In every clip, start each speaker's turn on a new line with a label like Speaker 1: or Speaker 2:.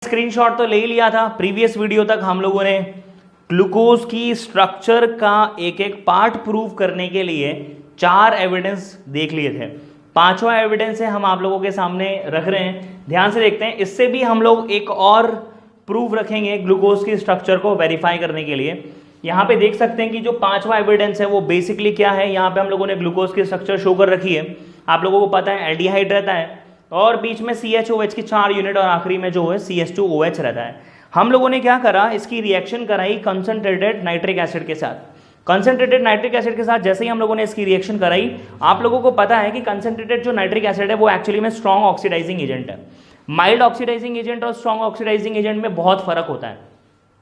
Speaker 1: Screenshot तो ले ही लिया था। प्रीवियस वीडियो तक हम लोगों ने ग्लूकोज की स्ट्रक्चर का एक एक पार्ट प्रूव करने के लिए 4 एविडेंस देख लिए थे। 5वां एविडेंस है हम आप लोगों के सामने रख रहे हैं, ध्यान से देखते हैं। इससे भी हम लोग एक और प्रूफ रखेंगे ग्लूकोज की स्ट्रक्चर को वेरीफाई करने के लिए। यहाँ पे देख सकते हैं कि जो 5वां एविडेंस है वो बेसिकली क्या है। यहाँ पे हम लोगों ने ग्लूकोज की स्ट्रक्चर शो कर रखी है। आप लोगों को पता है एल्डिहाइड रहता है और बीच में CHOH की 4 यूनिट और आखिरी में जो है CH2OH रहता है। हम लोगों ने क्या करा, इसकी रिएक्शन कराई कंसंट्रेटेड नाइट्रिक एसिड के साथ। कंसंट्रेटेड नाइट्रिक एसिड के साथ जैसे ही हम लोगों ने इसकी रिएक्शन कराई, आप लोगों को पता है कि कंसंट्रेटेड जो नाइट्रिक एसिड है वो एक्चुअली में स्ट्रॉन्ग ऑक्सीडाइजिंग एजेंट है। माइल्ड ऑक्सीडाइजिंग एजेंट और स्ट्रॉन्ग ऑक्सीडाइजिंग एजेंट में बहुत फर्क होता है।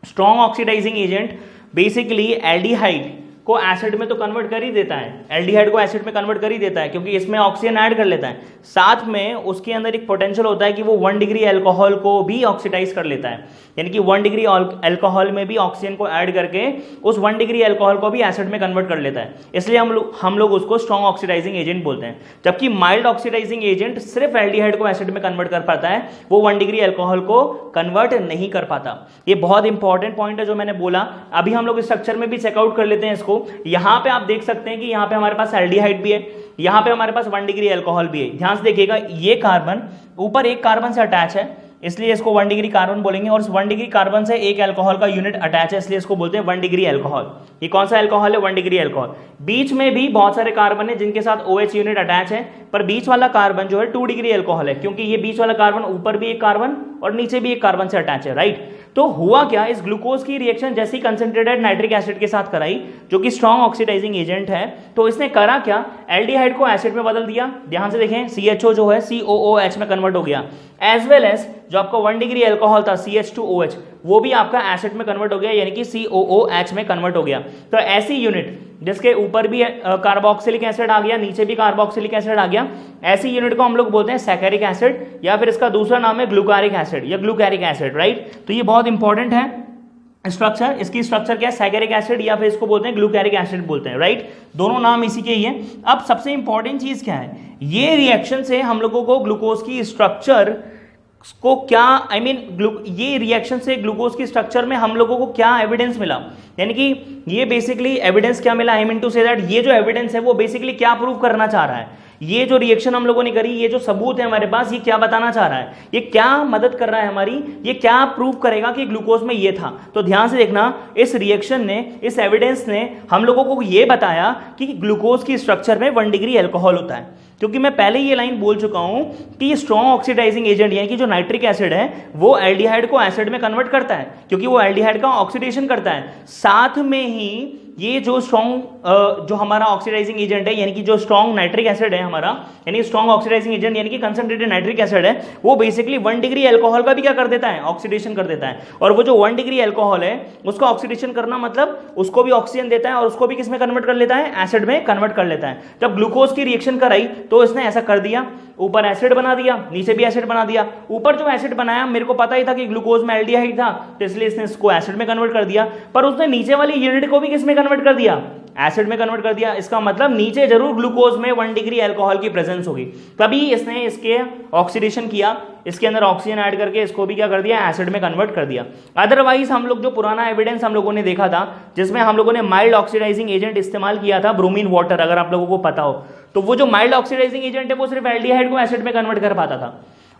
Speaker 1: Strong oxidising agent basically aldehyde को एसिड में तो कन्वर्ट कर ही देता है, एल्डिहाइड को एसिड में कन्वर्ट कर ही देता है क्योंकि इसमें ऑक्सीजन ऐड कर लेता है। साथ में उसके अंदर एक पोटेंशियल होता है कि वो 1 डिग्री अल्कोहल को भी ऑक्सीडाइज कर लेता है, यानी कि 1 डिग्री अल्कोहल में भी ऑक्सीजन को ऐड करके उस 1 डिग्री अल्कोहल को भी एसिड में कन्वर्ट कर लेता है। इसलिए हम लोग उसको स्ट्रॉन्ग ऑक्सीडाइजिंग एजेंट बोलते हैं। जबकि माइल्ड ऑक्सीडाइजिंग एजेंट सिर्फ एल्डिहाइड को एसिड में कन्वर्ट कर पाता है, वो 1 डिग्री अल्कोहल को कन्वर्ट नहीं कर पाता। ये बहुत इंपॉर्टेंट पॉइंट है जो मैंने बोला। अभी हम लोग इस स्ट्रक्चर में भी चेकआउट कर लेते हैं इसको। यहाँ पे आप देख सकते हैं कि यहाँ पे हमारे पास एल्डिहाइड भी है, यहाँ पे हमारे पास 1 डिग्री अल्कोहल भी है। ध्यान से देखिएगा, ये कार्बन ऊपर एक कार्बन से अटैच है इसलिए इसको 1 डिग्री कार्बन बोलेंगे, और इस 1 डिग्री कार्बन से एक अल्कोहल का यूनिट अटैच है इसलिए इसको बोलते हैं 1 डिग्री अल्कोहल। ये कौन सा अल्कोहल है? 1 डिग्री अल्कोहल। बीच में भी बहुत सारे कार्बन है जिनके साथ OH यूनिट अटैच है, पर बीच वाला कार्बन जो है 2 डिग्री अल्कोहल है क्योंकि ये बीच वाला कार्बन ऊपर भी एक कार्बन और नीचे भी एक कार्बन से अटैच है, राइट। तो हुआ क्या, इस ग्लूकोज की रिएक्शन जैसे ही कंसंट्रेटेड नाइट्रिक एसिड के साथ कराई जो कि स्ट्रॉन्ग ऑक्सीडाइजिंग एजेंट है, तो इसने करा क्या, एल्डिहाइड को एसिड में बदल दिया। ध्यान से देखें, CHO जो है COOH में कन्वर्ट हो गया, एज वेल एज जो आपका 1 डिग्री अल्कोहल था CH2OH वो भी आपका एसिड में कन्वर्ट हो गया, यानी कि COOH में कन्वर्ट हो गया। तो ऐसी यूनिट जिसके ऊपर भी कार्बोक्सिलिक एसिड आ गया, नीचे भी कार्बोक्सिलिक एसिड आ गया, ऐसी यूनिट को हम लोग बोलते हैं सैकेरिक एसिड, या फिर इसका दूसरा नाम है ग्लूकारिक एसिड या ग्लूकैरिक एसिड, राइट। तो ये बहुत इंपॉर्टेंट है स्ट्रक्चर। इसकी स्ट्रक्चर क्या है, सैकेरिक एसिड या फिर इसको बोलते हैं ग्लूकैरिक एसिड बोलते हैं, राइट। दोनों नाम इसी के ही है। अब सबसे इंपॉर्टेंट चीज क्या है, ये रिएक्शन से हम लोगों को ग्लूकोज की स्ट्रक्चर को क्या ये रिएक्शन से ग्लूकोज की स्ट्रक्चर में हम लोगों को क्या एविडेंस मिला, यानी कि ये बेसिकली एविडेंस क्या मिला, I mean to say that ये जो एविडेंस है वो बेसिकली क्या प्रूव करना चाह रहा है। ये जो रिएक्शन हम लोगों ने करी, ये जो सबूत है हमारे पास, ये क्या बताना चाह रहा है, ये क्या मदद कर रहा है हमारी, ये क्या प्रूव करेगा कि ग्लूकोज में ये था। तो ध्यान से देखना, इस रिएक्शन ने, इस एविडेंस ने हम लोगों को ये बताया कि ग्लूकोज की स्ट्रक्चर में 1 डिग्री अल्कोहल होता है। क्योंकि मैं पहले ये लाइन बोल चुका हूं कि स्ट्रॉन्ग ऑक्सीडाइजिंग एजेंट यानी कि जो नाइट्रिक एसिड है वो एल्डिहाइड को एसिड में कन्वर्ट करता है क्योंकि वो एल्डिहाइड का ऑक्सीडेशन करता है। साथ में ही ये जो स्ट्रॉन्ग जो हमारा ऑक्सीडाइजिंग एजेंट है, यानी कि जो स्ट्रॉन्ग नाइट्रिक एसिड है हमारा, यानी स्ट्रॉन्ग ऑक्सीडाइजिंग एजेंट यानी कि कंसंट्रेटेड नाइट्रिक एसिड है, वो बेसिकली 1 डिग्री अल्कोहल का भी क्या कर देता है, ऑक्सीडेशन कर देता है। और वो जो 1 डिग्री अल्कोहल है उसका ऑक्सीडेशन करना मतलब उसको भी ऑक्सीजन देता है और उसको भी किस में कन्वर्ट कर लेता है, एसिड में कन्वर्ट कर लेता है। जब ग्लूकोज की रिएक्शन कराई तो इसने ऐसा कर दिया, ऊपर एसिड बना दिया, नीचे भी एसिड बना दिया। ऊपर जो एसिड बनाया, मेरे को पता ही था कि ग्लूकोज में एल्डिहाइड था तो इसलिए इसने इसको एसिड में कन्वर्ट कर दिया, पर उसने नीचे वाली यूनिट को भी किस में कन्वर्ट कर दिया, एसिड में कन्वर्ट कर दिया। इसका मतलब नीचे जरूर ग्लूकोज में 1 डिग्री अल्कोहल की प्रेजेंस होगी, तभी इसने इसके ऑक्सीडेशन किया, इसके अंदर ऑक्सीजन ऐड करके इसको भी क्या कर दिया, एसिड में कन्वर्ट कर दिया। अदरवाइज हम लोग जो पुराना एविडेंस हम लोगों ने देखा था जिसमें हम लोगों ने माइल्ड ऑक्सीडाइजिंग एजेंट इस्तेमाल किया था, ब्रोमीन वाटर, अगर आप लोगों को पता हो तो वो जो माइल्ड ऑक्सीडाइजिंग एजेंट है वो सिर्फ एल्डिहाइड को एसिड में कन्वर्ट कर पाता था,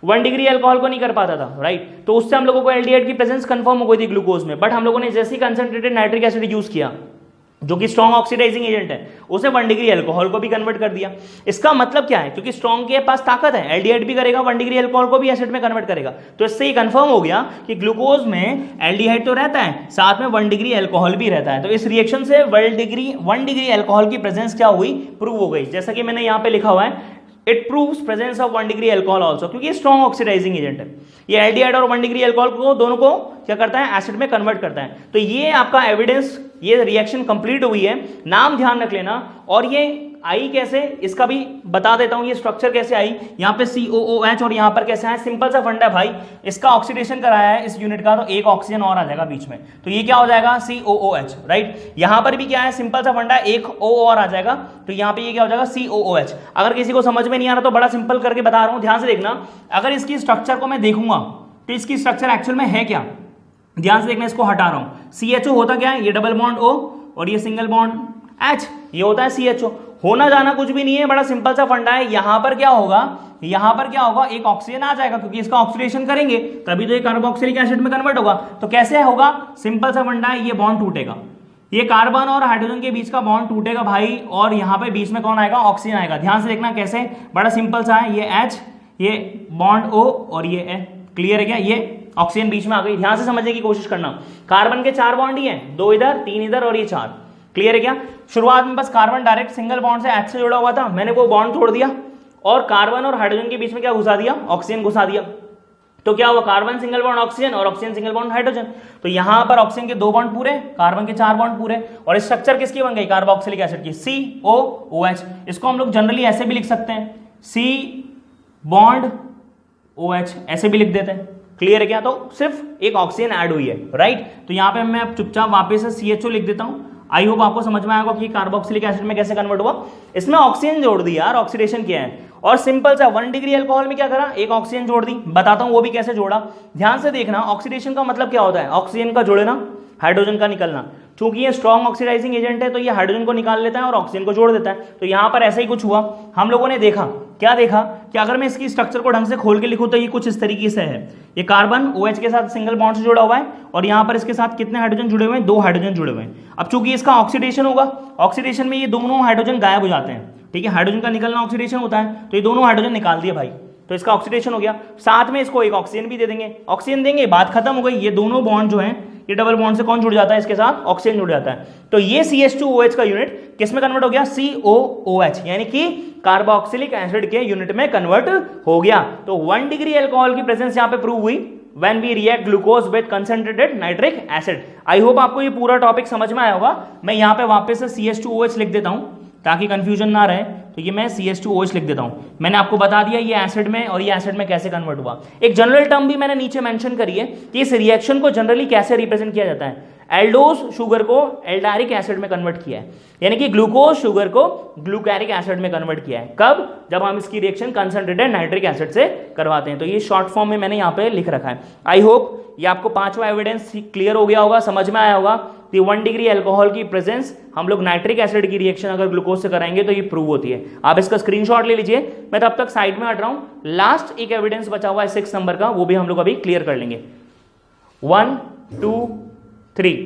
Speaker 1: 1 डिग्री अल्कोहल को नहीं कर पाता था, राइट। तो उससे हम लोगों को एल्डिहाइड की प्रेजेंस कंफर्म हो गई थी ग्लूकोज में। बट हम लोगों ने जैसे ही कंसंट्रेटेड नाइट्रिक एसिड यूज किया जो कि स्ट्रॉन्ग ऑक्सीडाइजिंग एजेंट है, उसे 1 डिग्री अल्कोहल को भी कन्वर्ट कर दिया। इसका मतलब क्या है, क्योंकि स्ट्रॉन्ग के पास ताकत है, एल्डिहाइड भी करेगा, 1 डिग्री अल्कोहल को भी एसिड में कन्वर्ट करेगा। तो इससे ये कंफर्म हो गया कि ग्लूकोज में एल्डिहाइड तो रहता है, साथ में 1 डिग्री अल्कोहल भी रहता है। तो इस रिएक्शन से 1 डिग्री अल्कोहल की प्रेजेंस क्या हुई, प्रूव हो गई। जैसा कि मैंने यहाँ पे लिखा हुआ है, it proves presence of 1 degree alcohol also, क्योंकि ये स्ट्रॉन्ग ऑक्सीडाइजिंग एजेंट है। ये एल्डिहाइड और 1 डिग्री अल्कोहल को दोनों को क्या करता है, एसिड में कन्वर्ट करता है। तो ये आपका एविडेंस, ये रिएक्शन कंप्लीट हुई है। नाम ध्यान रख लेना, और ये आई कैसे, इसका भी बता देता हूं, ये स्ट्रक्चर कैसे आई। यहाँ पे COOH और यहाँ पर कैसे आया, सिंपल सा फंडा है भाई, इसका ऑक्सीडेशन कराया है इस यूनिट का तो एक ऑक्सीजन और आ जाएगा बीच में, तो ये क्या हो जाएगा, COOH, राइट। यहाँ पर भी क्या है, सिंपल सा फंडा, एक O और आ जाएगा तो यहाँ पे ये क्या हो जाएगा, COOH। अगर किसी को समझ में नहीं आ रहा तो बड़ा सिंपल करके बता रहा हूँ, ध्यान से देखना। अगर इसकी स्ट्रक्चर को मैं देखूंगा तो इसकी स्ट्रक्चर एक्चुअल में है क्या, ध्यान से देखना, इसको हटा रहा हूं। CHO होता क्या है, ये डबल बॉन्ड O और ये सिंगल बॉन्ड H, ये होता है CHO। होना जाना कुछ भी नहीं है, बड़ा सिंपल सा फंडा है। यहां पर क्या होगा, यहां पर क्या होगा, एक ऑक्सीजन आ जाएगा, क्योंकि इसका ऑक्सीडेशन करेंगे तभी तो ये कार्बोक्सिलिक एसिड में कन्वर्ट होगा। तो कैसे होगा, सिंपल सा फंडा है, ये बॉन्ड टूटेगा, ये कार्बन और हाइड्रोजन के बीच का बॉन्ड टूटेगा भाई, और यहां पे बीच में कौन आएगा, ऑक्सीजन आएगा। ध्यान से देखना कैसे, बड़ा सिंपल सा है, ये H, ये बॉन्ड O और ये A, क्लियर है क्या, ये ऑक्सीजन बीच में आ गई। ध्यान से समझने की कोशिश करना, कार्बन के 4 बॉन्ड ही हैं, 2 इधर 3 इधर और ये 4, क्लियर है क्या। शुरुआत में बस कार्बन डायरेक्ट सिंगल बॉन्ड से H से जुड़ा हुआ था, मैंने वो बॉन्ड तोड़ दिया और कार्बन और हाइड्रोजन के बीच में क्या घुसा दिया, ऑक्सीजन घुसा दिया। तो क्या हुआ, कार्बन सिंगल बॉन्ड ऑक्सीजन और ऑक्सीजन सिंगल बॉन्ड हाइड्रोजन। तो यहां पर ऑक्सीजन के 2 बॉन्ड पूरे, कार्बन के 4 बॉन्ड पूरे, और स्ट्रक्चर किसकी बन गई, कार्बोक्सिलिक एसिड की, COOH। इसको हम लोग जनरली ऐसे भी लिख सकते हैं, C बॉन्ड OH, ऐसे भी लिख देते हैं, क्लियर है क्या। तो सिर्फ एक ऑक्सीजन ऐड हुई है, राइट। तो यहां पे मैं अब चुपचाप वापस से CHO लिख देता हूं। आई होप आपको समझ में आएगा कि कार्बोक्सिलिक एसिड में कैसे कन्वर्ट हुआ। इसमें ऑक्सीजन जोड़ दी यार, ऑक्सीडेशन किया है, और सिंपल सा 1 डिग्री अल्कोहल में क्या करा, एक ऑक्सीजन जोड़ दी। बताता हूं वो भी कैसे जोड़ा, ध्यान से देखना। ऑक्सीडेशन का मतलब क्या होता है, ऑक्सीजन का जुड़ना, हाइड्रोजन का निकलना। चूंकि ये स्ट्रॉन्ग ऑक्सीडाइजिंग एजेंट है तो ये हाइड्रोजन को निकाल लेता है और ऑक्सीजन को जोड़ देता है। तो यहां पर ऐसा ही कुछ हुआ, हम लोगों ने देखा, क्या देखा कि अगर मैं इसकी स्ट्रक्चर को ढंग से खोल के लिखूं तो ये कुछ इस तरीके से है। ये कार्बन OH के साथ सिंगल बॉन्ड से जुड़ा हुआ है, और यहां पर इसके साथ कितने हाइड्रोजन जुड़े हुए हैं, 2 हाइड्रोजन जुड़े हुए हैं। अब चूंकि इसका ऑक्सीडेशन होगा, ऑक्सीडेशन में ये दोनों हाइड्रोजन गायब हो जाते हैं, ठीक है, हाइड्रोजन का निकलना ऑक्सीडेशन होता है, तो ये दोनों हाइड्रोजन निकाल दिए भाई, तो इसका ऑक्सीडेशन हो गया। साथ में इसको एक ऑक्सीजन भी दे देंगे, ऑक्सीजन देंगे, बात खत्म हो गई। ये दोनों बॉन्ड जो हैं, ये डबल बॉन्ड से कौन जुड़ जाता है, इसके साथ ऑक्सीजन जुड़ जाता है। तो ये CH2OH का यूनिट किस में कन्वर्ट हो गया, COOH, यानी कि कार्बोक्सिलिक एसिड के यूनिट में कन्वर्ट हो गया। तो 1 डिग्री अल्कोहल की प्रेजेंस यहां पे प्रूव हुई when we react glucose with concentrated nitric acid। I hope आपको ये पूरा टॉपिक समझ में आया होगा। मैं यहां पे वापस से CH2OH लिख देता हूं ताकि कंफ्यूजन ना रहे। तो ये मैं CH2OH लिख देता हूं। मैंने आपको बता दिया ये एसिड में और ये एसिड में कैसे कन्वर्ट हुआ। एक जनरल टर्म भी मैंने नीचे मेंशन करी है कि इस रिएक्शन को जनरली कैसे रिप्रेजेंट किया जाता है। एल्डोस शुगर को एल्डारिक एसिड में कन्वर्ट किया है, यानी कि ग्लूकोज शुगर को ग्लूकैरिक एसिड में कन्वर्ट किया है। कब, जब हम इसकी रिएक्शन कंसंट्रेटेड नाइट्रिक एसिड से करवाते हैं। तो ये शॉर्ट फॉर्म में मैंने यहाँ पे लिख रखा है। आई होप ये आपको 5वां एविडेंस क्लियर हो गया होगा, समझ में आया होगा कि 1 डिग्री अल्कोहल की प्रेजेंस हम लोग नाइट्रिक एसिड की रिएक्शन अगर ग्लूकोज से कराएंगे तो ये प्रूव होती है। आप इसका स्क्रीनशॉट ले लीजिए, मैं तब तक साइड में हट रहा हूं। लास्ट एक एविडेंस बचा हुआ है 6 नंबर का, वो भी हम लोग अभी क्लियर कर लेंगे। 1 2 3।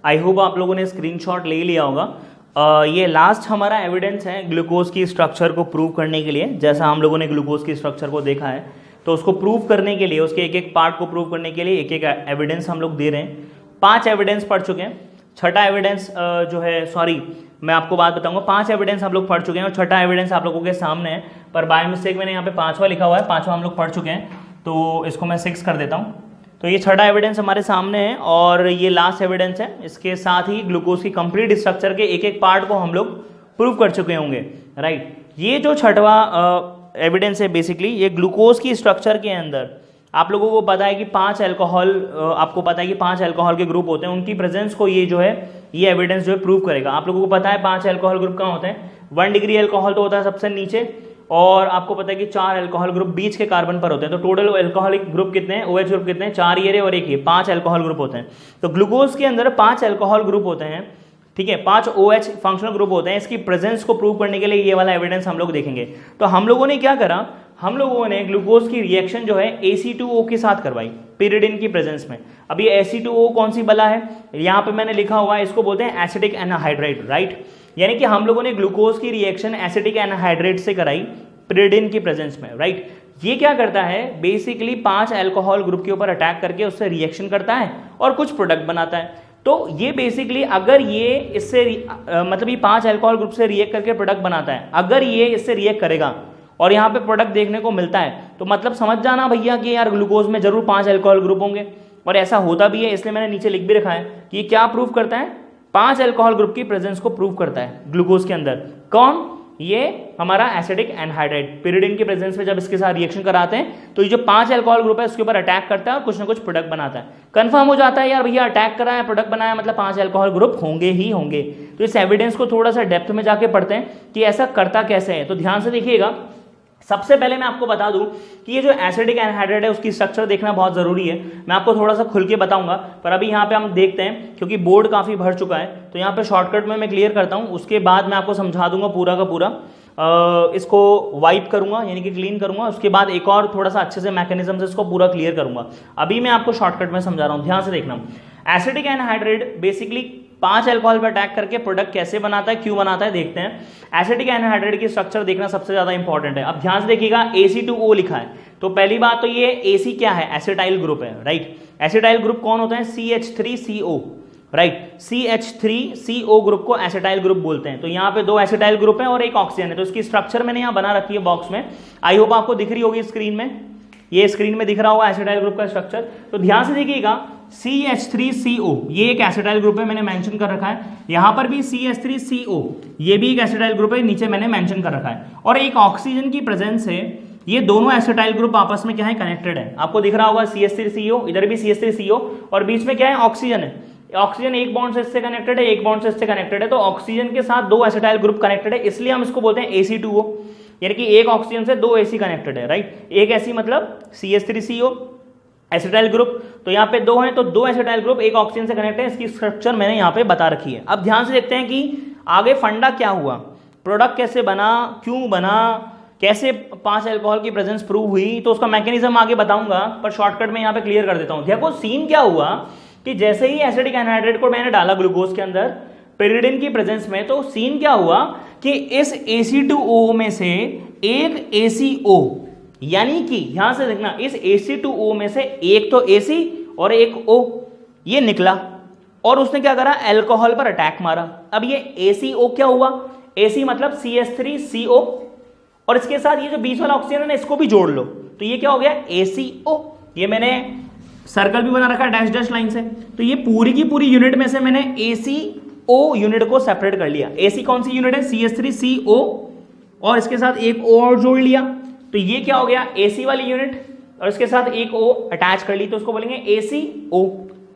Speaker 1: आई होप आप लोगों ने स्क्रीनशॉट ले लिया होगा। ये लास्ट हमारा एविडेंस है ग्लूकोज की स्ट्रक्चर को प्रूव करने के लिए। जैसा हम लोगों ने ग्लूकोज की स्ट्रक्चर को देखा है, तो उसको प्रूव करने के लिए, उसके एक एक पार्ट को प्रूव करने के लिए एक एक एविडेंस हम लोग दे रहे हैं। 5 एविडेंस पढ़ चुके हैं। छठा एविडेंस जो है, सॉरी मैं आपको बात बताऊंगा, 5 एविडेंस हम लोग पढ़ चुके हैं और छठा एविडेंस आप लोगों के सामने है, पर बाय मिस्टेक मैंने यहाँ पे 5वां लिखा हुआ है। 5वां हम लोग पढ़ चुके हैं, तो इसको मैं 6 कर देता हूँ। तो ये छठा एविडेंस हमारे सामने है और ये लास्ट एविडेंस है। इसके साथ ही ग्लूकोज की कंप्लीट स्ट्रक्चर के एक एक पार्ट को हम लोग प्रूव कर चुके होंगे, राइट। ये जो छठवा एविडेंस है, बेसिकली ये ग्लूकोज की स्ट्रक्चर के अंदर आप लोगों को पता है कि 5 अल्कोहल, आपको पता है कि 5 अल्कोहल के ग्रुप होते हैं, उनकी प्रेजेंस को ये जो है, ये एविडेंस जो है प्रूव करेगा। आप लोगों को पता है 5 अल्कोहल ग्रुप कहाँ होते हैं। 1 डिग्री अल्कोहल तो होता है सबसे नीचे, और आपको पता है कि 4 अल्कोहल ग्रुप बीच के कार्बन पर होते हैं। तो टोटल अल्कोहलिक ग्रुप कितने हैं, OH ग्रुप कितने हैं, 4 ये और 1 ये, 5 अल्कोहल ग्रुप होते हैं। तो ग्लूकोज के अंदर 5 अल्कोहल ग्रुप होते हैं, ठीक है, 5 OH फंक्शनल ग्रुप होते हैं। इसकी प्रेजेंस को प्रूव करने के लिए ये वाला एविडेंस हम लोग देखेंगे। तो हम लोगों ने क्या करा, हम लोगों ने ग्लूकोज की रिएक्शन जो है Ac2O के साथ करवाई pyridine की प्रेजेंस में। अब ये Ac2O कौन सी बला है, यहाँ पे मैंने लिखा हुआ है, इसको बोलते हैं एसिटिक एनहाइड्राइड, राइट। यानी कि हम लोगों ने ग्लूकोज की रिएक्शन एसिटिक एनहाइड्राइड से कराई pyridine की प्रेजेंस में, राइट। ये क्या करता है, बेसिकली 5 अल्कोहल ग्रुप के ऊपर अटैक करके उससे रिएक्शन करता है और कुछ प्रोडक्ट बनाता है। तो ये बेसिकली अगर ये इससे मतलब ये 5 अल्कोहल ग्रुप से रिएक्ट करके प्रोडक्ट बनाता है, अगर ये इससे रिएक्ट करेगा और यहाँ पे प्रोडक्ट देखने को मिलता है, तो मतलब समझ जाना भैया कि यार ग्लूकोज में जरूर 5 अल्कोहल ग्रुप होंगे। और ऐसा होता भी है, इसलिए मैंने नीचे लिख भी रखा है कि ये क्या प्रूव करता है, 5 अल्कोहल ग्रुप की प्रेजेंस को प्रूव करता है ग्लूकोज के अंदर। कौन, ये हमारा एसिटिक एनहाइड्राइड pyridine की प्रेजेंस में जब इसके साथ रिएक्शन कराते हैं तो ये जो 5 अल्कोहल ग्रुप है उसके ऊपर अटैक करता है और कुछ ना कुछ प्रोडक्ट बनाता है। कंफर्म हो जाता है यार भैया अटैक करा है, प्रोडक्ट बनाया, मतलब 5 अल्कोहल ग्रुप होंगे ही होंगे। तो इस एविडेंस को थोड़ा सा डेप्थ में जाके पढ़ते हैं कि ऐसा करता कैसे है। तो ध्यान से देखिएगा, सबसे पहले मैं आपको बता दूं कि ये जो एसिडिक एनहाइड्रेट है उसकी स्ट्रक्चर देखना बहुत जरूरी है। मैं आपको थोड़ा सा खुल के बताऊंगा, पर अभी यहाँ पे हम देखते हैं क्योंकि बोर्ड काफी भर चुका है, तो यहाँ पे शॉर्टकट में मैं क्लियर करता हूँ, उसके बाद मैं आपको समझा दूंगा पूरा का पूरा। इसको वाइप करूंगा यानी कि क्लीन करूंगा, उसके बाद एक और थोड़ा सा अच्छे से मैकेनिज्म से इसको पूरा क्लियर करूंगा। अभी मैं आपको शॉर्टकट में समझा रहा हूँ, ध्यान से देखना। एसिडिक एनहाइड्रेट बेसिकली 5 अल्कोहल पर अटैक करके प्रोडक्ट कैसे बनाता है, क्यों बनाता है, देखते हैं। एसिडिक एनहाइड्रेट की स्ट्रक्चर देखना सबसे ज्यादा इंपॉर्टेंट है। अब ध्यान से देखिएगा, Ac2O लिखा है, तो पहली बात तो ये AC क्या है, एसिटाइल ग्रुप है, राइट। एसिटाइल ग्रुप कौन होता है, CH3CO, राइट। CH3CO ग्रुप को एसिटाइल ग्रुप बोलते हैं। तो यहाँ पे 2 एसिटाइल ग्रुप है और एक ऑक्सीजन है, तो इसकी स्ट्रक्चर मैंने यहाँ बना रखी है बॉक्स में, आई होप आपको दिख रही होगी स्क्रीन में, ये स्क्रीन में दिख रहा होगा एसिटाइल ग्रुप का स्ट्रक्चर। तो ध्यान से देखिएगा, CH3CO ये एक एसिटाइल ग्रुप है, मैंने मेंशन कर रखा है। यहां पर भी CH3CO ये भी एक एसिटाइल ग्रुप है, नीचे मैंने मेंशन कर रखा है। और एक ऑक्सीजन की प्रेजेंस से ये दोनों एसिटाइल ग्रुप आपस में क्या है, कनेक्टेड है। आपको दिख रहा होगा CH3CO, इधर भी CH3CO, और बीच में क्या है, ऑक्सीजन है। ऑक्सीजन एक बॉन्ड से इससे कनेक्टेड है, एक बॉन्ड से इससे कनेक्टेड है, तो ऑक्सीजन के साथ 2 एसिटाइल ग्रुप कनेक्टेड है, इसलिए हम इसको बोलते हैं Ac2O, यानी कि एक ऑक्सीजन से 2 AC कनेक्टेड है, राइट। एक ऐसी मतलब CH3CO एसिटाइल ग्रुप, तो यहाँ पे 2 हैं, तो 2 एसिटाइल ग्रुप एक ऑक्सीजन से कनेक्ट है, इसकी स्ट्रक्चर मैंने यहाँ पे बता रखी है। अब ध्यान से देखते हैं कि आगे फंडा क्या हुआ, प्रोडक्ट कैसे बना, क्यों बना, कैसे 5 अल्कोहल की प्रेजेंस प्रूव हुई, तो उसका मैकेनिज्म आगे बताऊंगा, पर शॉर्टकट में यहाँ पे क्लियर कर देता हूँ। देखो सीन क्या हुआ कि जैसे ही एसिडिक एनहाइड्रेट को मैंने डाला ग्लूकोज के अंदर पेरिडिन की प्रेजेंस में, तो सीन क्या हुआ कि इस Ac2O में से एक ACO, यानी कि यहां से देखना, इस Ac2O में से एक तो AC और एक O ये निकला, और उसने क्या करा, अल्कोहल पर अटैक मारा। अब ये ACO क्या हुआ, AC मतलब CH3CO, और इसके साथ ये जो बीच वाला ऑक्सीजन है ना, इसको भी जोड़ लो, तो ये क्या हो गया, ACO। ये मैंने सर्कल भी बना रखा है डैश डैश लाइन से, तो ये पूरी की पूरी यूनिट में से मैंने ACO यूनिट को सेपरेट कर लिया। AC कौन सी यूनिट है, CH3CO, और इसके साथ एक O और जोड़ लिया, तो ये क्या हो गया, AC वाली यूनिट, और इसके साथ एक O अटैच कर ली, तो उसको बोलेंगे ACO।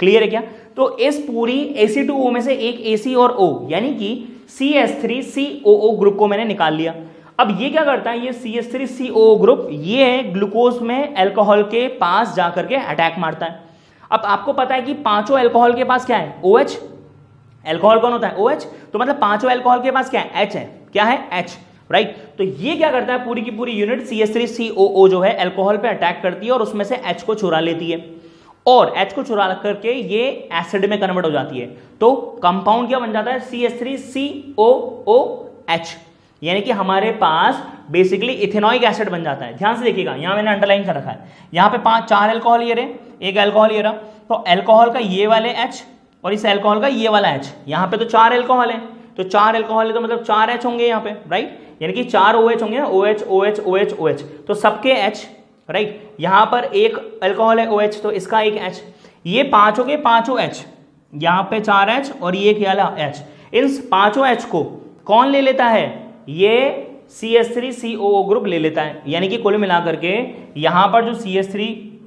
Speaker 1: क्लियर है क्या। तो इस पूरी Ac2O में से एक AC और O यानी कि CH3COO ग्रुप को मैंने निकाल लिया। अब ये क्या करता है, ये CH3COO ग्रुप ये ग्लूकोज में अल्कोहल के पास जाकर के अटैक मारता है। अब आपको पता है कि पांचों अल्कोहल के पास क्या है, OH। अल्कोहल कौन होता है, OH, तो मतलब पांचों अल्कोहल के पास क्या है, H है। क्या है, H, राइट। तो ये क्या करता है, पूरी की पूरी यूनिट CH3COO जो है अल्कोहल पे अटैक करती है और उसमें से H को चुरा लेती है, और H को चुरा करके ये एसिड में कन्वर्ट हो जाती है। तो कंपाउंड क्या बन जाता है, CH3COOH, यानी कि हमारे पास बेसिकली इथेनॉइक एसिड बन जाता है। ध्यान से देखिएगा, यहां मैंने अंडरलाइन कर रखा है, यहां पे 4 अल्कोहल ये रहे, एक अल्कोहल ये रहा, तो अल्कोहल का ये वाले H और इस अल्कोहल का ये वाला H, यहां पे तो 4 अल्कोहल है, तो 4 अल्कोहल है तो मतलब 4 H होंगे यहाँ पे, राइट, यानी कि 4 OH होंगे ना, OH OH OH OH, तो सबके H, राइट। यहां पर एक अल्कोहल है OH, तो इसका एक H, ये पांचों के पांचों H, यहां पे 4 H और ये क्या H, इन पांचों H को कौन ले लेता है, ये CH3COO ग्रुप ले लेता है। यानी कि कुल मिलाकर के यहां पर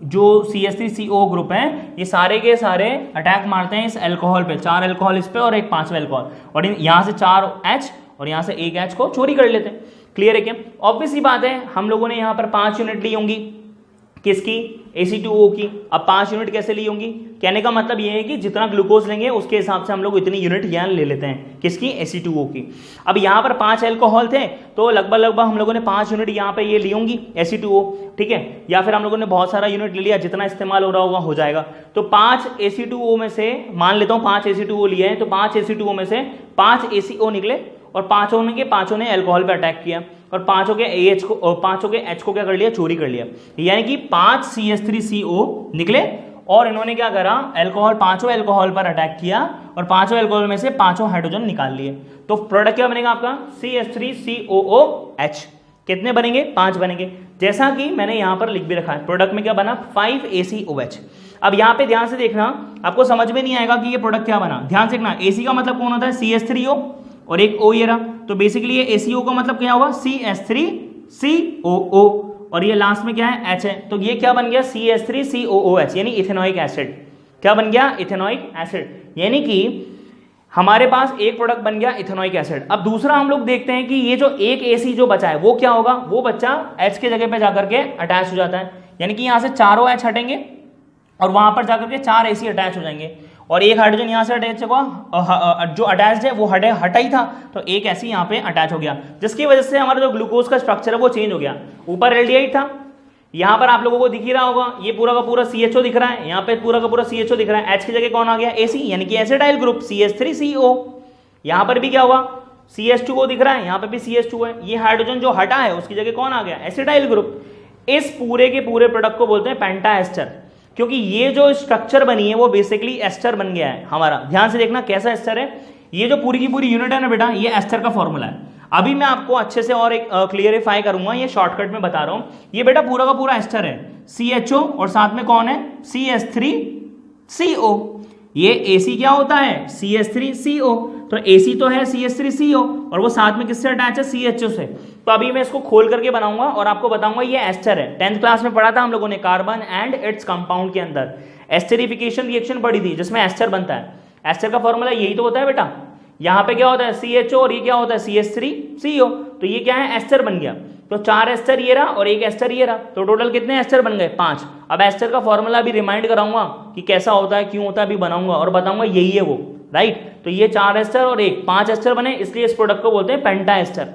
Speaker 1: जो CH3CO ग्रुप है, ये सारे के सारे अटैक मारते हैं इस अल्कोहल पे, 4 अल्कोहल इस पे और एक 5वां अल्कोहल, और यहां से 4 H और यहां से एक H को चोरी कर लेते हैं। क्लियर है क्या। ऑब्वियस सी बात है, हम लोगों ने यहां पर 5 यूनिट ली होंगी, किसकी, Ac2O की। अब 5 यूनिट कैसे ली होंगी, कहने का मतलब ये है कि जितना ग्लूकोज लेंगे उसके हिसाब से हम लोग इतनी यूनिट यहाँ ले लेते हैं, किसकी, Ac2O की। अब यहाँ पर 5 अल्कोहल थे, तो लगभग हम लोगों ने 5 यूनिट यहाँ पे ये ली होंगी Ac2O, ठीक है, या फिर हम लोगों ने बहुत सारा यूनिट ले लिया, जितना इस्तेमाल हो रहा होगा हो जाएगा। तो 5 Ac2O में से मान लेता हूँ 5 Ac2O लिए हैं, तो 5 Ac2O में से 5 ACO निकले, और पांचों ने अल्कोहल पे अटैक किया, और पांचों के AH को और पांचों के H को क्या कर लिया, चोरी कर लिया। यानी कि 5 CH3CO निकले, और इन्होंने क्या करा, अल्कोहल, पांचों अल्कोहल पर अटैक किया, और पांचों अल्कोहल में से पांचों हाइड्रोजन निकाल लिए। तो प्रोडक्ट क्या बनेगा आपका, CH3COOH। कितने बनेंगे, 5 बनेंगे, जैसा कि मैंने यहां पर लिख भी रखा है। प्रोडक्ट में क्या बना, 5 ACOH। अब यहां पे ध्यान से देखना, आपको समझ में नहीं आएगा कि ये प्रोडक्ट क्या बना। ध्यान से देखना, AC का मतलब कौन होता है, CH3O, और एक O ये रहा, तो बेसिकली ये ACO का मतलब क्या होगा, CH3COO, और ये लास्ट में क्या है, H है, तो ये क्या बन गया, CH3COOH, यानी इथेनॉइक एसिड। क्या बन गया, इथेनॉइक एसिड। यानी कि हमारे पास एक प्रोडक्ट बन गया इथेनॉइक एसिड। अब दूसरा हम लोग देखते हैं कि ये जो एक AC जो बचा है वो क्या होगा, वो बच्चा H के जगह पे जाकर के अटैच हो जाता है, यानी कि यहाँ से चारों H हटेंगे और वहां पर जाकर के 4 AC अटैच हो जाएंगे और एक हाइड्रोजन यहाँ से अटैच होगा, जो अटैच है वो हटा ही था, तो एक ऐसी यहाँ पे अटैच हो गया, जिसकी वजह से हमारा जो ग्लूकोज का स्ट्रक्चर है वो चेंज हो गया। ऊपर एल्डिहाइड था, यहाँ पर आप लोगों को दिख ही रहा होगा, ये पूरा का पूरा CHO दिख रहा है, यहाँ पे पूरा का पूरा CHO दिख रहा है, H की जगह कौन आ गया AC, यानी कि एसिडाइल ग्रुप CH3CO। यहाँ पर भी क्या होगा, CH2O दिख रहा है, यहाँ पे भी CH2 है, ये हाइड्रोजन जो हटा है उसकी जगह कौन आ गया, एसिडाइल ग्रुप। इस पूरे के पूरे प्रोडक्ट को बोलते हैं पेंटा एस्टर, क्योंकि ये जो स्ट्रक्चर बनी है वो बेसिकली एस्टर बन गया है हमारा। ध्यान से देखना कैसा एस्टर है, ये जो पूरी की पूरी यूनिट है ना बेटा, ये एस्टर का फॉर्मूला है। अभी मैं आपको अच्छे से और एक क्लियरिफाई करूंगा, ये शॉर्टकट में बता रहा हूं। ये बेटा पूरा का पूरा एस्टर है, CHO और साथ में कौन है, CH3CO। ये AC क्या होता है, CH3CO, तो AC तो है CH3CO और वो साथ में किससे अटैच है, CHO से। तो अभी मैं इसको खोल करके बनाऊंगा और आपको बताऊंगा ये एस्टर है। 10th क्लास में पढ़ा था हम लोगों ने, कार्बन एंड इट्स कंपाउंड के अंदर एस्टरिफिकेशन रिएक्शन पढ़ी थी जिसमें एस्टर बनता है। एस्टर का फॉर्मूला यही तो होता है बेटा, यहाँ पे क्या होता है CHO और ये क्या होता है CH3CO, तो ये क्या है, एस्टर बन गया। तो 4 एस्टर ये रहा और एक एस्टर ये रहा, तो टोटल कितने एस्टर बन गए, 5। अब एस्टर का फॉर्मूला भी रिमाइंड कराऊंगा कि कैसा होता है, क्यों होता है, अभी बनाऊंगा और बताऊंगा यही है वो, राइट। तो ये 4 एस्टर और एक 5 एस्टर बने, इसलिए इस प्रोडक्ट को बोलते हैं पेंटा एस्टर,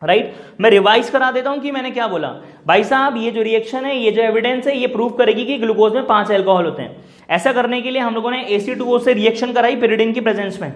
Speaker 1: राइट। मैं रिवाइज करा देता हूं कि मैंने क्या बोला। भाई साहब, ये जो रिएक्शन है, ये जो एविडेंस है, ये प्रूव करेगी कि ग्लूकोज में 5 अल्कोहल होते हैं। ऐसा करने के लिए हम लोगों ने AC2O से रिएक्शन कराई pyridine की प्रेजेंस में,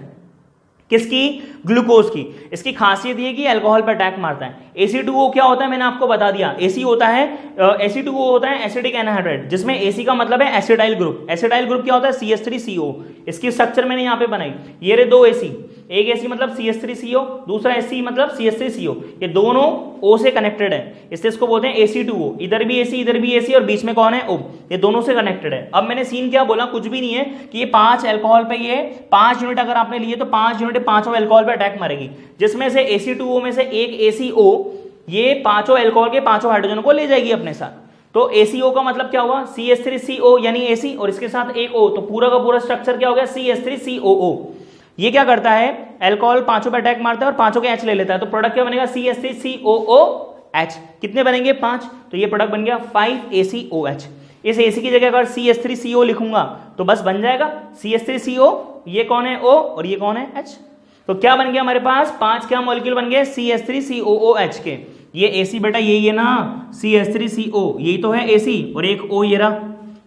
Speaker 1: किसकी, ग्लूकोज की। इसकी खासियत ये कि अल्कोहल पर अटैक मारता है। AC2O क्या होता है मैंने आपको बता दिया, AC2O होता है एसिडिक एनहाइड्राइड, जिसमें AC का मतलब है एसिडाइल ग्रुप। एसिडाइल ग्रुप क्या होता है, CH3CO। इसकी स्ट्रक्चर मैंने यहाँ पे बनाई, ये रहे 2 AC, एक AC मतलब CH3CO, दूसरा AC मतलब CH3CO, ये दोनों O से कनेक्टेड है, इसलिए इसको बोलते हैं AC2O। इधर भी AC, इधर भी AC और बीच में कौन है, O, ये दोनों से कनेक्टेड है। अब मैंने सीन क्या बोला, कुछ भी नहीं है कि ये 5 अल्कोहल पे, ये 5 यूनिट अगर आपने लिए तो 5 यूनिट पांचों अल्कोहल पे अटैक मारेगी, जिसमें से AC2O में से एक ACO ये पांचों अल्कोहल के पांचों हाइड्रोजन को ले जाएगी अपने साथ। तो ACO का मतलब क्या हुआ, CH3CO यानी AC और इसके साथ एक O, तो पूरा का पूरा स्ट्रक्चर क्या हो गया, CH3COO। ये क्या करता है, अल्कोहल पांचों पे अटैक मारता है और पांचों के H ले लेता है, तो प्रोडक्ट क्या बनेगा, CH3COOH। कितने बनेंगे, 5, तो ये प्रोडक्ट बन गया 5ACOH। इस AC की जगह अगर CH3CO लिखूंगा तो बस बन जाएगा CH3CO, ये कौन है O और ये कौन है H। तो क्या बन गया हमारे पास, 5 क्या मॉलिक्यूल बन गए, CH3COOH के। ये AC बेटा यही है ना, CH3CO, यही तो है AC और एक O ये रहा,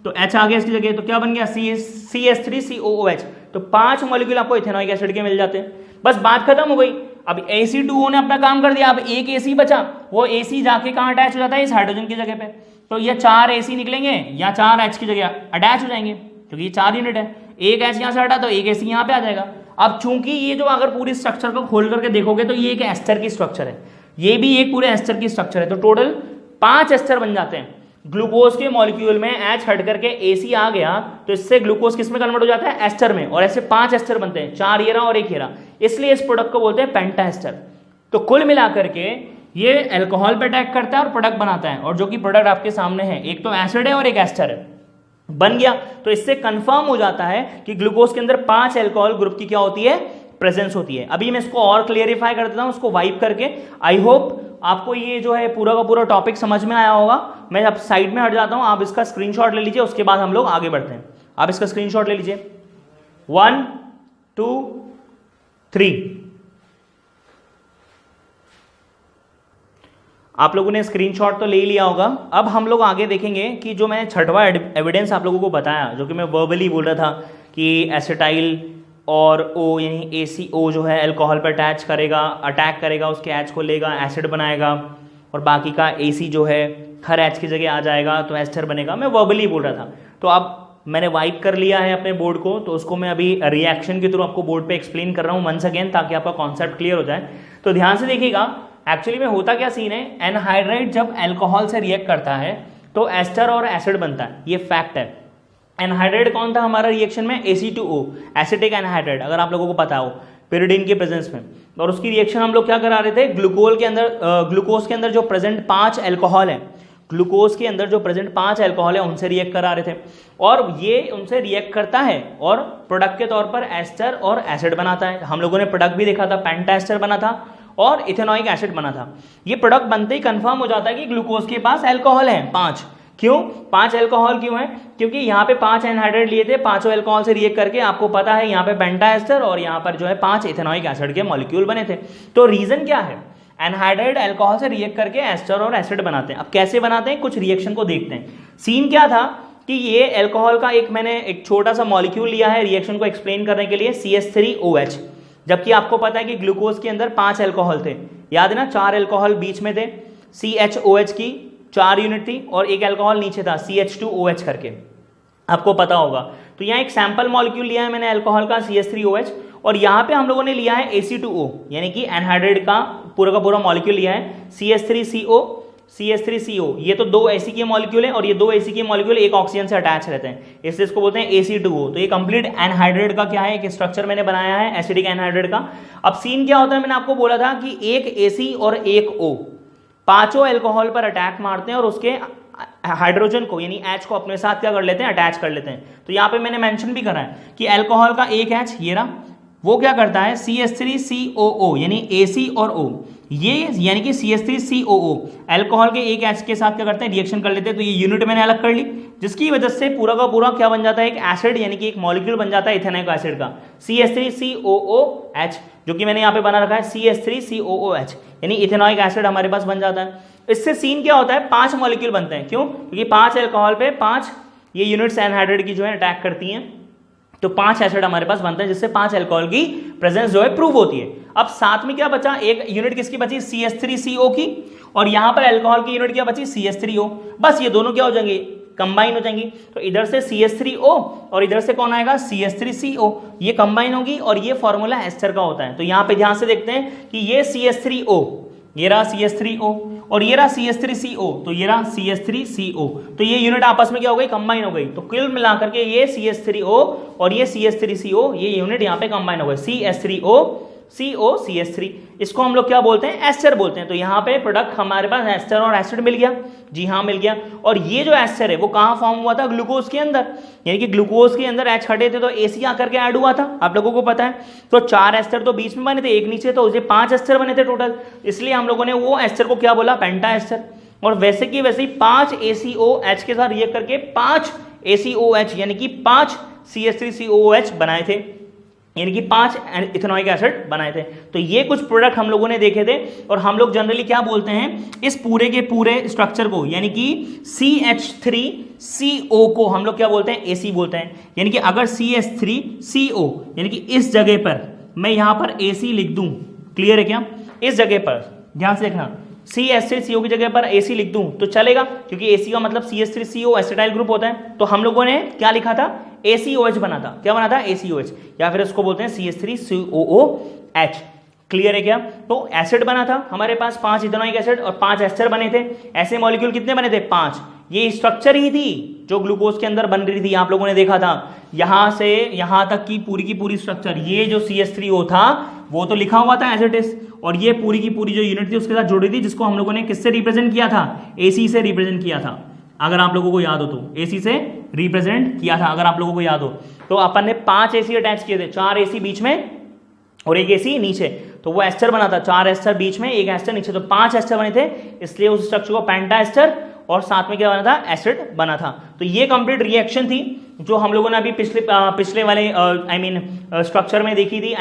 Speaker 1: तो H आ गया इसकी जगह, तो क्या बन गया CH3COOH। तो 5 मॉलिक्यूल आपको इथेनॉइक एसिड के मिल जाते हैं, बस बात खत्म हो गई। अब AC2O ने अपना काम कर दिया, अब एक AC बचा, वो AC जाके कहाँ अटैच हो जाता है, इस हाइड्रोजन की जगह पे। तो ये 4 AC निकलेंगे या 4 H की जगह अटैच हो जाएंगे, क्योंकि ये 4 यूनिट है, एक H यहाँ से हटा तो एक AC यहाँ पे आ जाएगा। अब चूंकि ये जो अगर पूरी स्ट्रक्चर को खोल करके देखोगे तो ये एक एस्टर की स्ट्रक्चर है, ये भी एक पूरे एस्टर की स्ट्रक्चर है, तो टोटल 5 एस्टर बन जाते हैं। ग्लूकोज के मॉलिक्यूल में H हट करके AC आ गया तो इससे ग्लूकोज किस में कन्वर्ट हो जाता है, एस्टर में, और ऐसे 5 एस्टर बनते हैं, 4 ये रहा और एक ये रहा, इसलिए इस प्रोडक्ट को बोलते हैं पेंटा एस्टर। तो कुल मिलाकर के ये अल्कोहल पे अटैक करता है और प्रोडक्ट बनाता है, और जो कि प्रोडक्ट आपके सामने है, एक तो एसिड है और एक एस्टर है, बन गया। तो इससे कंफर्म हो जाता है कि ग्लूकोज के अंदर 5 अल्कोहल ग्रुप की क्या होती है, प्रेजेंस होती है। अभी मैं इसको और क्लियरिफाई कर देता हूं, उसको वाइप करके। आई होप आपको ये जो है पूरा का पूरा टॉपिक समझ में आया होगा। मैं अब साइड में हट जाता हूं, आप इसका स्क्रीनशॉट ले लीजिए, उसके बाद हम लोग आगे बढ़ते हैं। आप इसका स्क्रीनशॉट ले लीजिए, 1 2 3। आप लोगों ने स्क्रीनशॉट तो ले लिया होगा। अब हम लोग आगे देखेंगे कि जो मैंने छठवां एविडेंस आप लोगों को बताया, जो कि मैं वर्बली बोल रहा था कि एसिटाइल और O यानी ACO जो है अल्कोहल पर अटैक करेगा, उसके H को लेगा, एसिड बनाएगा, और बाकी का AC जो है हर H की जगह आ जाएगा तो एस्टर बनेगा। मैं वर्बली बोल रहा था, तो अब मैंने वाइप कर लिया है अपने बोर्ड को, तो उसको मैं अभी रिएक्शन के थ्रू आपको बोर्ड पे एक्सप्लेन कर रहा हूँ वंस अगेन, ताकि आपका कॉन्सेप्ट क्लियर हो जाए। तो ध्यान से देखिएगा, एक्चुअली में होता क्या सीन है, एनहाइड्राइड जब अल्कोहल से रिएक्ट करता है तो एस्टर और एसिड बनता है, ये फैक्ट है। एनहाइड्राइड कौन था हमारा रिएक्शन में, AC2O, एसिटिक एनहाइड्राइड, अगर आप लोगों को पता हो, pyridine के प्रेजेंस में। और उसकी रिएक्शन हम लोग क्या करा रहे थे, ग्लूकोज के अंदर जो प्रेजेंट 5 अल्कोहल है, ग्लूकोज के अंदर जो प्रेजेंट 5 अल्कोहल है उनसे रिएक्ट करा रहे थे, और ये उनसे रिएक्ट करता है और प्रोडक्ट के तौर पर एस्टर और एसिड बनाता है। हम लोगों ने प्रोडक्ट भी देखा था, पेंटा एस्टर बना था और इथेनॉइक एसिड बना था। ये प्रोडक्ट बनते ही कंफर्म हो जाता है कि ग्लूकोज के पास अल्कोहल है 5। क्यों 5 अल्कोहल क्यों है? क्योंकि यहाँ पे 5 एनहाइड्रेट लिए थे, पांचों अल्कोहल से रिएक्ट करके आपको पता है यहाँ पे पेंटा एस्टर और यहाँ पर जो है 5 इथेनॉइक एसिड के मॉलिक्यूल बने थे। तो रीजन क्या है? एनहाइड्रेट अल्कोहल से रिएक्ट करके एस्टर और एसिड बनाते हैं। अब कैसे बनाते हैं, कुछ रिएक्शन को देखते हैं। सीन क्या था कि ये अल्कोहल का मैंने एक छोटा सा मॉलिक्यूल लिया है रिएक्शन को एक्सप्लेन करने के लिए, CH3OH, जबकि आपको पता है कि ग्लूकोज के अंदर 5 अल्कोहल थे। याद है ना, 4 अल्कोहल बीच में थे, CHOH की 4 यूनिट थी और एक अल्कोहल नीचे था CH2OH करके, आपको पता होगा। तो यहाँ एक सैंपल मॉलिक्यूल लिया है मैंने अल्कोहल का CH3OH, और यहाँ पे हम लोगों ने लिया है AC2O, यानी कि एनहाइड्रेट का पूरा मॉलिक्यूल लिया है CH3CO, CH3CO। ये तो 2 AC के मॉलिक्यूल है और ये 2 AC के मॉलिक्यूल एक ऑक्सीजन से अटैच रहते हैं, इसलिए इसको बोलते हैं AC2O। तो ये कंप्लीट एनहाइड्रेट का क्या है, एक स्ट्रक्चर मैंने बनाया है एसिडिक एनहाइड्रेट का। अब सीन क्या होता है, मैंने आपको बोला था कि एक AC और एक O पांचों अल्कोहल पर अटैक मारते हैं और उसके हाइड्रोजन को यानी H को अपने साथ क्या कर लेते हैं, अटैच कर लेते हैं। तो यहाँ पे मैंने मेंशन भी करा है कि अल्कोहल का एक H ये रहा, वो क्या करता है CH3COO यानी AC और O, ये यानी कि CH3COO अल्कोहल के एक H के साथ क्या करते हैं, रिएक्शन कर लेते हैं। तो ये यूनिट मैंने अलग कर ली, जिसकी वजह से पूरा का पूरा क्या बन जाता है, एक एसिड यानी कि एक मॉलिक्यूल बन जाता है इथेनॉइक एसिड का CH3COOH, जो कि मैंने यहाँ पे बना रखा है CH3COOH, यानी इथेनॉइक एसिड हमारे पास बन जाता है। इससे सीन क्या होता है, 5 मॉलिक्यूल बनते हैं। क्यों? क्योंकि 5 अल्कोहल पे 5 ये यूनिट्स एनहाइड्रेट की जो है अटैक करती हैं, तो 5 एसिड हमारे पास बनते हैं, जिससे 5 अल्कोहल की प्रेजेंस जो है प्रूव होती है। अब साथ में क्या बचा, एक यूनिट किसकी बची, CH3CO की, और यहां पर अल्कोहल की यूनिट क्या बची, CH3O। बस ये दोनों क्या हो जाएंगे, कंबाइन हो जाएंगी। तो इधर से CH3O और इधर से कौन आएगा, CH3CO, ये कंबाइन होगी और ये फॉर्मूला एस्टर का होता है। तो यहां पे ध्यान से देखते हैं कि ये CH3O, ये रहा CH3O और ये रहा CH3CO, तो ये रहा CH3CO, तो ये यूनिट आपस में क्या हो गई, कंबाइन हो गई। तो कुल मिलाकर के ये CH3O और ये CH3CO, ये यूनिट यहाँ पे कंबाइन हो गए, CH3O CO CH3। इसको हम लोग क्या बोलते हैं, एस्टर बोलते हैं। तो यहाँ पे प्रोडक्ट हमारे पास एस्टर और एसिड मिल गया, जी हाँ मिल गया। और ये जो एस्टर है वो कहाँ फॉर्म हुआ था, ग्लूकोज के अंदर, यानी कि ग्लूकोज के अंदर H हटे थे तो AC आकर के ऐड हुआ था, आप लोगों को पता है। तो 4 एस्टर तो बीच में बने थे, एक नीचे, तो उसे 5 एस्टर बने थे टोटल, इसलिए हम लोगों ने वो एस्टर को क्या बोला, पेंटा एस्टर। और वैसे की वैसे ही 5 ACOH के साथ रिएक्ट करके 5 ACOH यानी कि 5 CH3COOH बनाए थे, यानी कि 5 इथेनॉइक एसिड बनाए थे। तो ये कुछ प्रोडक्ट हम लोगों ने देखे थे, और हम लोग जनरली क्या बोलते हैं, इस पूरे के पूरे स्ट्रक्चर को यानी कि CH3CO को हम लोग क्या बोलते हैं, AC बोलते हैं। यानी कि अगर CH3CO यानी कि इस जगह पर मैं यहां पर AC लिख दूं, क्लियर है क्या, इस जगह पर ध्यान से देखना, CH3CO की जगह पर AC लिख दूं तो चलेगा, क्योंकि AC का मतलब CH3CO एसिटाइल ग्रुप होता है। तो हम लोगों ने क्या लिखा था, ACOH बना था, क्या बना था, ACOH, या फिर इसको बोलते हैं CH3COOH। क्लियर है क्या? तो एसिड बना था हमारे पास 5 इथेनॉइक एसिड और 5 एस्टर बने थे। ऐसे मॉलिक्यूल कितने बने थे, 5। ये स्ट्रक्चर ही थी जो ग्लूकोज के अंदर बन रही थी, आप लोगों ने देखा था, यहां से यहां तक की पूरी स्ट्रक्चर। ये जो CH3O था वो तो लिखा हुआ था एज इट इज, और ये पूरी की पूरी जो यूनिट थी उसके साथ जुड़ी थी, जिसको हम लोगों ने किससे रिप्रेजेंट किया था, AC से रिप्रेजेंट किया था। अगर आप लोगों को याद हो तो AC से रिप्रेजेंट किया था, अगर आप लोगों को याद हो तो अपन ने 5 AC अटैच किए थे, 4 AC बीच में और एक AC नीचे, तो वो एस्टर बना था, 4 एस्टर बीच में, एक एस्टर नीचे, तो 5 एस्टर बने थे, इसलिए उस स्ट्रक्चर को पेंटा एस्टर, और साथ में क्या बना था, एसिड बना था। तो ये कंप्लीट रिएक्शन थी जो हम लोगों ने अभी पिछले वाले स्ट्रक्चर में देखी थी,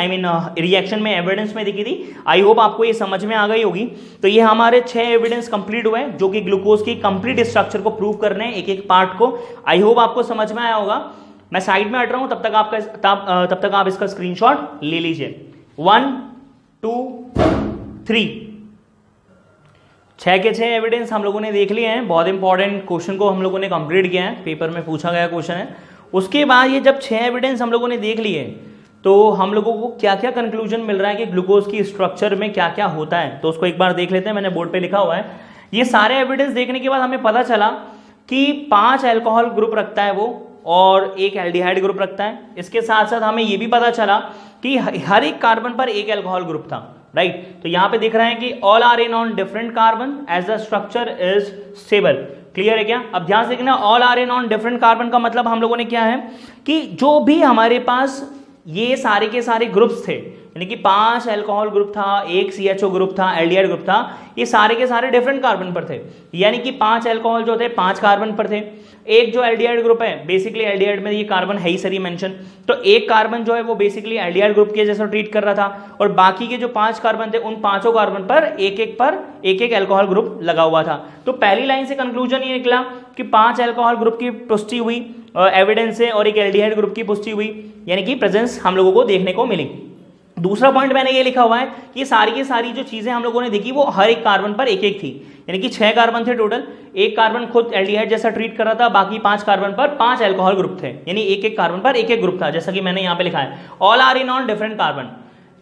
Speaker 1: रिएक्शन में, एविडेंस में देखी थी। आई होप आपको ये समझ में आ गई होगी। तो ये हमारे 6 एविडेंस कंप्लीट हुए जो कि ग्लूकोज की कंप्लीट स्ट्रक्चर को प्रूव करने हैं, एक एक पार्ट को। आई होप आपको समझ में आया होगा। मैं साइड में हट रहा हूं, तब तक आप इसका स्क्रीनशॉट ले लीजिए। 1 2 3 6 के 6 एविडेंस हम लोगों ने देख लिए हैं। बहुत इंपॉर्टेंट क्वेश्चन को हम लोगों ने कंप्लीट किया है, पेपर में पूछा गया क्वेश्चन है। उसके बाद ये जब 6 एविडेंस हम लोगों ने देख लिए तो हम लोगों को क्या क्या कंक्लूजन मिल रहा है कि ग्लूकोज की स्ट्रक्चर में क्या क्या होता है, तो उसको एक बार देख लेते हैं। मैंने बोर्ड पे लिखा हुआ है। ये सारे एविडेंस देखने के बाद हमें पता चला कि 5 अल्कोहल ग्रुप रखता है वो, और एक एल्डिहाइड ग्रुप रखता है। इसके साथ साथ हमें यह भी पता चला कि हर एक कार्बन पर एक अल्कोहल ग्रुप था, राइट। तो यहां पे दिख रहा है कि all are in on different carbon as the structure is stable. Clear है क्या? अब ध्यान से देखना, all are an on different carbon का मतलब हम लोगों ने क्या है कि जो भी हमारे पास ये सारे के सारे ग्रुप्स थे, यानी कि 5 अल्कोहल ग्रुप था, 1 CHO ग्रुप था, एल्डिहाइड ग्रुप था, ये सारे के सारे डिफरेंट कार्बन पर थे। यानी कि 5 अल्कोहल जो थे 5 कार्बन पर थे। एक जो एल्डिहाइड ग्रुप है, बेसिकली एल्डिहाइड में ये कार्बन है ही सरी मेंशन, तो एक कार्बन जो है वो बेसिकली एल्डिहाइड ग्रुप के जैसा ट्रीट कर रहा था, और बाकी के जो 5 कार्बन थे उन पांचों कार्बन पर एक अल्कोहल ग्रुप लगा हुआ था। तो पहली लाइन से कंक्लूजन ये निकला कि 5 अल्कोहल ग्रुप की पुष्टि हुई एविडेंस से, और एक एल्डिहाइड ग्रुप की पुष्टि हुई, यानी कि प्रेजेंस हम लोगों को देखने को मिली। दूसरा पॉइंट मैंने ये लिखा हुआ है कि सारी की सारी जो चीजें हम लोगों ने देखी वो हर एक कार्बन पर एक एक थी, यानी कि 6 कार्बन थे टोटल, एक कार्बन खुद एल्डिहाइड जैसा ट्रीट कर रहा था, बाकी 5 कार्बन पर 5 अल्कोहल ग्रुप थे, यानी एक एक कार्बन पर एक एक ग्रुप था, जैसा कि मैंने यहां पे लिखा है all are in on different carbon.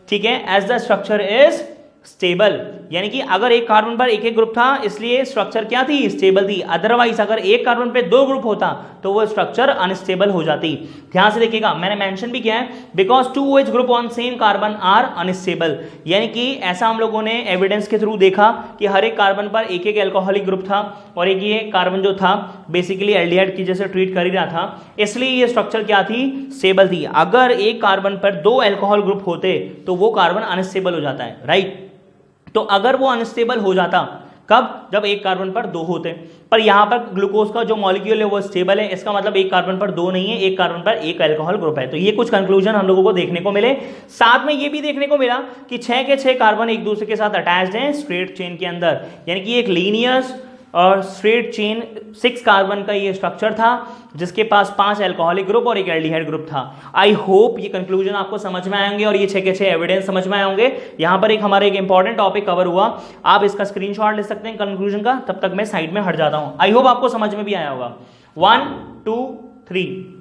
Speaker 1: ठीक है, as the structure is stable, यानी कि अगर एक कार्बन पर एक एक ग्रुप था इसलिए स्ट्रक्चर क्या थी? स्टेबल थी। अदरवाइज अगर एक कार्बन पे 2 ग्रुप होता तो वो स्ट्रक्चर अनस्टेबल हो जाती। ध्यान से देखिएगा, मैंने मेंशन भी किया है because 2 OH group on same carbon are unstable, यानी कि ऐसा हम लोगों ने एविडेंस के थ्रू देखा कि हर एक कार्बन पर एक एक एल्कोहलिक ग्रुप था, और एक ये कार्बन जो था बेसिकली एल्डिहाइड की जैसे ट्रीट कर ही रहा था, इसलिए ये स्ट्रक्चर क्या थी? स्टेबल थी। अगर एक कार्बन पर 2 अल्कोहल ग्रुप होते तो वो कार्बन अनस्टेबल हो जाता है, राइट? तो अगर वो अनस्टेबल हो जाता कब? जब एक कार्बन पर 2 होते, पर यहां पर ग्लूकोज का जो मॉलिक्यूल है वो स्टेबल है, इसका मतलब एक कार्बन पर 2 नहीं है, एक कार्बन पर एक अल्कोहल ग्रुप है। तो ये कुछ कंक्लूजन हम लोगों को देखने को मिले। साथ में ये भी देखने को मिला कि 6 के 6 कार्बन एक दूसरे के साथ अटैच्ड हैं स्ट्रेट चेन के अंदर, यानी कि एक लीनियस और स्ट्रेट चेन 6 कार्बन का ये स्ट्रक्चर था जिसके पास 5 अल्कोहलिक ग्रुप और एक एल्डिहाइड ग्रुप था। आई होप ये कंक्लूजन आपको समझ में आएंगे और ये 6 के 6 एविडेंस समझ में आए होंगे। यहां पर हमारा एक इंपॉर्टेंट टॉपिक कवर हुआ, आप इसका स्क्रीनशॉट ले सकते हैं कंक्लूजन का, तब तक मैं साइड में हट जाता हूं। आई होप आपको समझ में भी आया होगा। 1 2 3